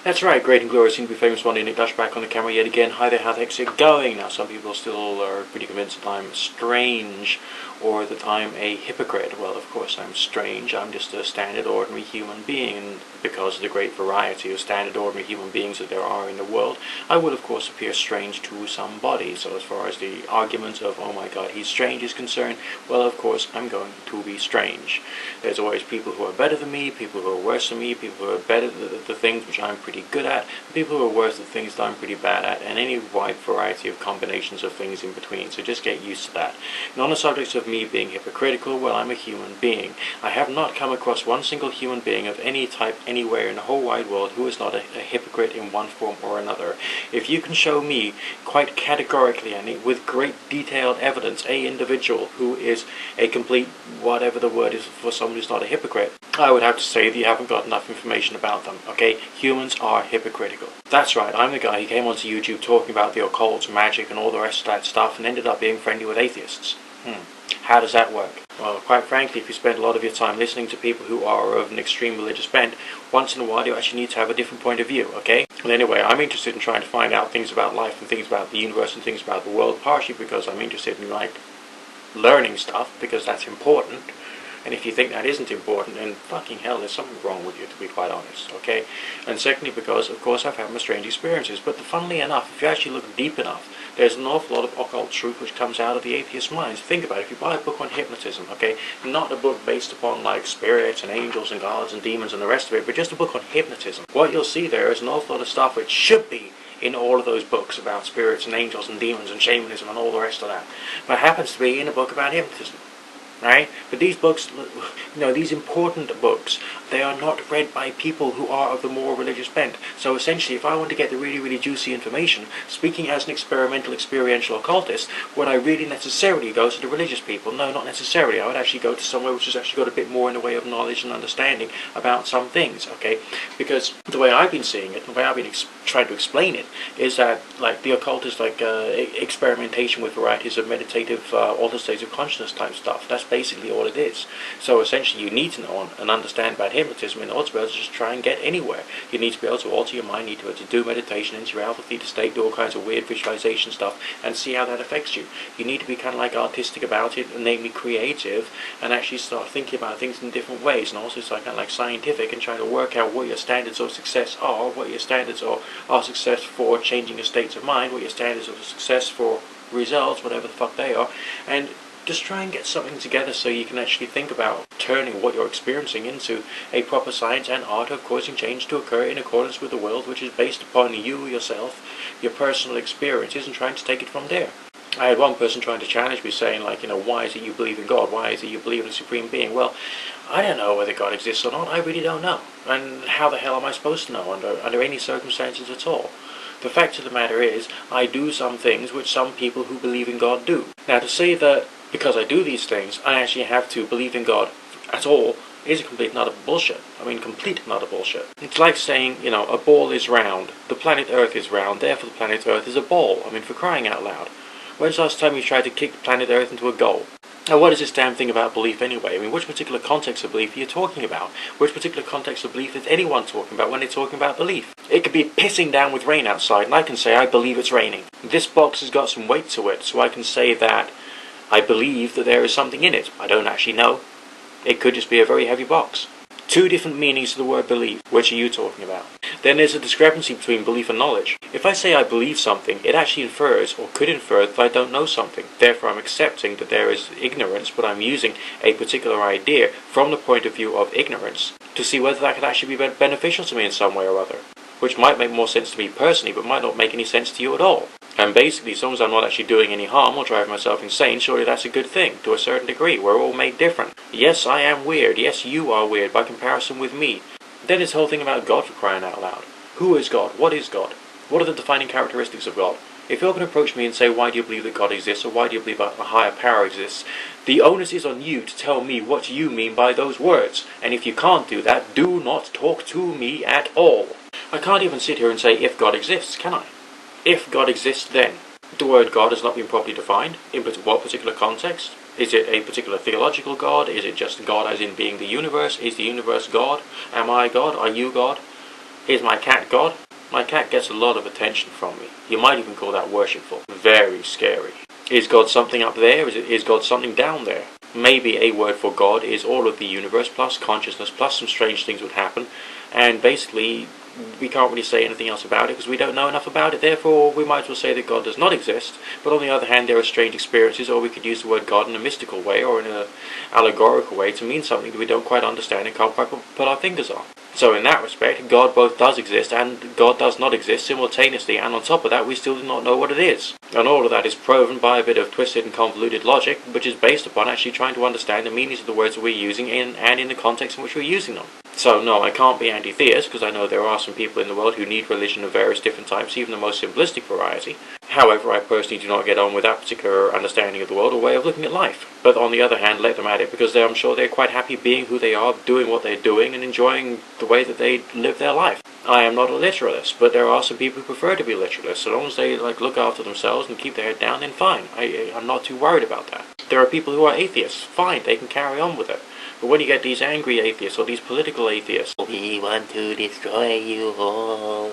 That's right, great and glorious, soon to be famous one day, Nick Dash back on the camera yet again. Hi there, how the heck's it going? Now some people still are pretty convinced that I'm strange, or that I'm a hypocrite. Well, of course I'm strange, I'm just a standard ordinary human being, and because of the great variety of standard ordinary human beings that there are in the world, I will of course appear strange to somebody. So as far as the argument of, oh my god, he's strange is concerned, well of course I'm going to be strange. There's always people who are better than me, people who are worse than me, people who are better at the things which I'm pretty good at, people who are worse at things that I'm pretty bad at, and any wide variety of combinations of things in between, so just get used to that. And on the subject of me being hypocritical, well, I'm a human being. I have not come across one single human being of any type anywhere in the whole wide world who is not a hypocrite in one form or another. If you can show me quite categorically and with great detailed evidence a individual who is a complete whatever the word is for someone who's not a hypocrite, I would have to say that you haven't got enough information about them, okay? Humans are hypocritical. That's right, I'm the guy who came onto YouTube talking about the occult, magic and all the rest of that stuff and ended up being friendly with atheists. How does that work? Well, quite frankly, if you spend a lot of your time listening to people who are of an extreme religious bent, once in a while you actually need to have a different point of view, okay? And anyway, I'm interested in trying to find out things about life and things about the universe and things about the world, partially because I'm interested in, like, learning stuff, because that's important. And if you think that isn't important, then fucking hell, there's something wrong with you, to be quite honest, okay? And secondly, because, of course, I've had my strange experiences. But funnily enough, if you actually look deep enough, there's an awful lot of occult truth which comes out of the atheist minds. Think about it. If you buy a book on hypnotism, okay, not a book based upon, like, spirits and angels and gods and demons and the rest of it, but just a book on hypnotism, what you'll see there is an awful lot of stuff which should be in all of those books about spirits and angels and demons and shamanism and all the rest of that. But happens to be in a book about hypnotism. Right? But these books, you know, these important books, they are not read by people who are of the more religious bent. So essentially, if I want to get the really, really juicy information, speaking as an experiential occultist, would I really necessarily go to the religious people? No, not necessarily. I would actually go to somewhere which has actually got a bit more in the way of knowledge and understanding about some things, okay? Because the way I've been seeing it, the way I've been trying to explain it, is that, like, the occult is like experimentation with varieties of meditative altered states of consciousness type stuff. That's basically all it is. So essentially you need to know and understand about hypnotism in order to be able to just try and get anywhere. You need to be able to alter your mind, you need to be able to do meditation into your alpha theta state, do all kinds of weird visualization stuff and see how that affects you. You need to be kind of like artistic about it, namely creative, and actually start thinking about things in different ways, and also start kind of like scientific and trying to work out what your standards of success are, what your standards are success for changing your states of mind, what your standards of success for results, whatever the fuck they are, and just try and get something together so you can actually think about turning what you're experiencing into a proper science and art of causing change to occur in accordance with the world, which is based upon you, yourself, your personal experiences, and trying to take it from there. I had one person trying to challenge me saying, like, you know, why is it you believe in God? Why is it you believe in a supreme being? Well, I don't know whether God exists or not. I really don't know. And how the hell am I supposed to know under any circumstances at all? The fact of the matter is, I do some things which some people who believe in God do. Now, to say that because I do these things, I actually have to believe in God at all is a complete and utter bullshit. I mean, complete and utter bullshit. It's like saying, you know, a ball is round, the planet Earth is round, therefore the planet Earth is a ball. I mean, for crying out loud. When's the last time you tried to kick the planet Earth into a goal? Now, what is this damn thing about belief anyway? I mean, which particular context of belief are you talking about? Which particular context of belief is anyone talking about when they're talking about belief? It could be pissing down with rain outside, and I can say, I believe it's raining. This box has got some weight to it, so I can say that I believe that there is something in it. I don't actually know. It could just be a very heavy box. Two different meanings to the word believe. Which are you talking about? Then there's a discrepancy between belief and knowledge. If I say I believe something, it actually infers, or could infer, that I don't know something. Therefore I'm accepting that there is ignorance, but I'm using a particular idea from the point of view of ignorance to see whether that could actually be beneficial to me in some way or other. Which might make more sense to me personally, but might not make any sense to you at all. And basically, as long as I'm not actually doing any harm or driving myself insane, surely that's a good thing, to a certain degree. We're all made different. Yes, I am weird. Yes, you are weird by comparison with me. Then this whole thing about God, for crying out loud. Who is God? What is God? What are the defining characteristics of God? If you're going to approach me and say, why do you believe that God exists, or why do you believe a higher power exists, the onus is on you to tell me what you mean by those words. And if you can't do that, do not talk to me at all. I can't even sit here and say, if God exists, can I? If God exists, then. The word God has not been properly defined. In what particular context? Is it a particular theological God? Is it just God as in being the universe? Is the universe God? Am I God? Are you God? Is my cat God? My cat gets a lot of attention from me. You might even call that worshipful. Very scary. Is God something up there? Is God something down there? Maybe a word for God is all of the universe plus consciousness plus some strange things would happen, and basically we can't really say anything else about it because we don't know enough about it. Therefore, we might as well say that God does not exist. But on the other hand, there are strange experiences, or we could use the word God in a mystical way or in an allegorical way to mean something that we don't quite understand and can't quite put our fingers on. So in that respect, God both does exist and God does not exist simultaneously, and on top of that, we still do not know what it is. And all of that is proven by a bit of twisted and convoluted logic, which is based upon actually trying to understand the meanings of the words that we're using and in the context in which we're using them. So no, I can't be anti-theist, because I know there are some people in the world who need religion of various different types, even the most simplistic variety. However, I personally do not get on with that particular understanding of the world or way of looking at life. But on the other hand, let them at it, because I'm sure they're quite happy being who they are, doing what they're doing, and enjoying the way that they live their life. I am not a literalist, but there are some people who prefer to be literalists. So long as they look after themselves and keep their head down, then fine. I'm not too worried about that. There are people who are atheists. Fine, they can carry on with it. But when you get these angry atheists or these political atheists, we want to destroy you all.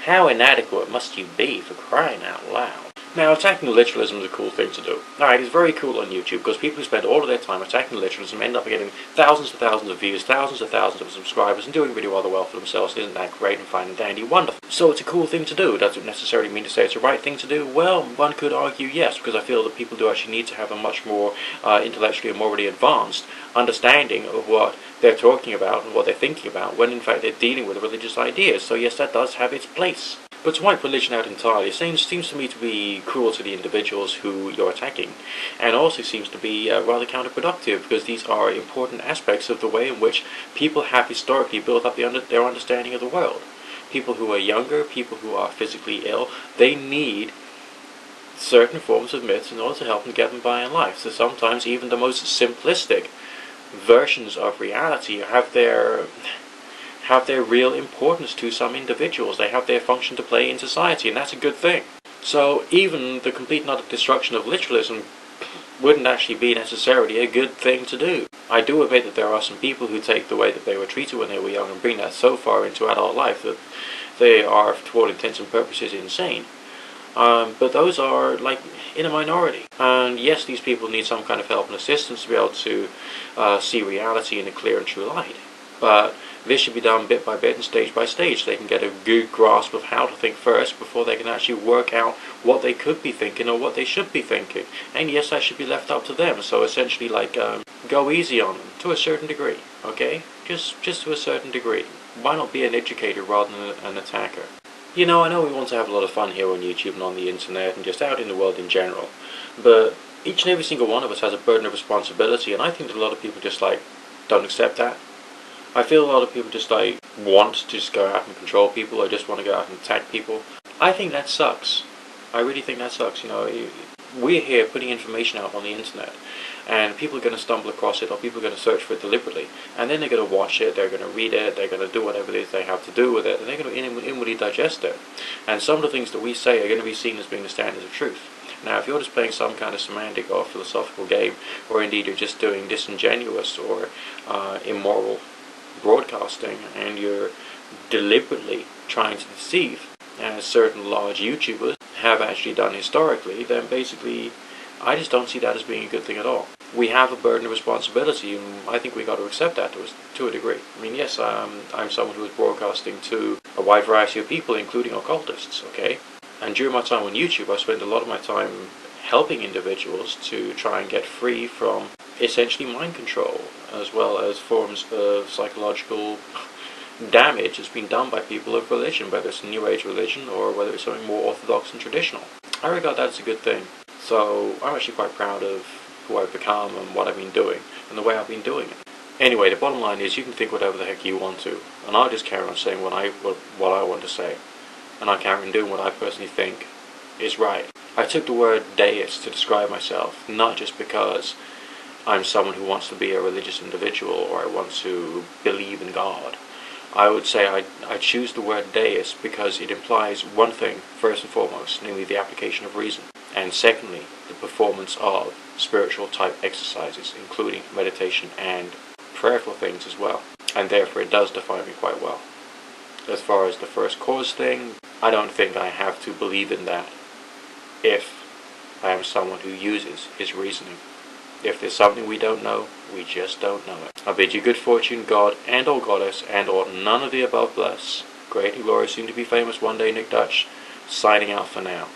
How inadequate must you be, for crying out loud? Now, attacking literalism is a cool thing to do. Alright, it's very cool on YouTube, because people who spend all of their time attacking literalism end up getting thousands and thousands of views, thousands of subscribers, and doing really rather well for themselves. Isn't that great and fine and dandy? Wonderful. So it's a cool thing to do. Does it necessarily mean to say it's the right thing to do? Well, one could argue yes, because I feel that people do actually need to have a much more intellectually and morally advanced understanding of what they're talking about and what they're thinking about when in fact they're dealing with religious ideas. So yes, that does have its place. But to wipe religion out entirely seems to me to be cruel to the individuals who you're attacking, and also seems to be rather counterproductive, because these are important aspects of the way in which people have historically built up their understanding of the world. People who are younger, people who are physically ill, they need certain forms of myths in order to help them get them by in life. So sometimes even the most simplistic versions of reality have their real importance to some individuals. They have their function to play in society, and that's a good thing. So even the complete and utter destruction of literalism wouldn't actually be necessarily a good thing to do. I do admit that there are some people who take the way that they were treated when they were young and bring that so far into adult life that they are, to all intents and purposes, insane. But those are, in a minority. And yes, these people need some kind of help and assistance to be able to see reality in a clear and true light. But this should be done bit by bit and stage by stage. They can get a good grasp of how to think first before they can actually work out what they could be thinking or what they should be thinking. And yes, that should be left up to them. So essentially, go easy on them to a certain degree, okay? Just to a certain degree. Why not be an educator rather than an attacker? You know, I know we want to have a lot of fun here on YouTube and on the internet and just out in the world in general, but each and every single one of us has a burden of responsibility, and I think that a lot of people just don't accept that. I feel a lot of people just want to just go out and control people, or just want to go out and attack people. I think that sucks. I really think that sucks. You know, we're here putting information out on the internet, and people are going to stumble across it, or people are going to search for it deliberately, and then they're going to watch it, they're going to read it, they're going to do whatever it is they have to do with it, and they're going to inwardly digest it. And some of the things that we say are going to be seen as being the standards of truth. Now, if you're just playing some kind of semantic or philosophical game, or indeed you're just doing disingenuous or immoral broadcasting, and you're deliberately trying to deceive, as certain large YouTubers have actually done historically, then basically I just don't see that as being a good thing at all. We have a burden of responsibility, and I think we got to accept that to a degree. I mean, yes, I'm someone who is broadcasting to a wide variety of people, including occultists, okay? And during my time on YouTube, I spent a lot of my time helping individuals to try and get free from essentially mind control, as well as forms of psychological damage that's been done by people of religion, whether it's a New Age religion or whether it's something more orthodox and traditional. I regard that as a good thing. So I'm actually quite proud of who I've become and what I've been doing and the way I've been doing it. Anyway, the bottom line is you can think whatever the heck you want to, and I'll just carry on saying what I want to say, and I'll carry on doing what I personally think is right. I took the word deist to describe myself, not just because I'm someone who wants to be a religious individual or I want to believe in God. I would say I choose the word deist because it implies one thing, first and foremost, namely the application of reason, and secondly, the performance of spiritual type exercises, including meditation and prayerful things as well, and therefore it does define me quite well. As far as the first cause thing, I don't think I have to believe in that if I am someone who uses his reasoning. If there's something we don't know, we just don't know it. I bid you good fortune, God and or goddess and or none of the above bless. Great and glorious, soon to be famous one day, Nick Dutch, signing out for now.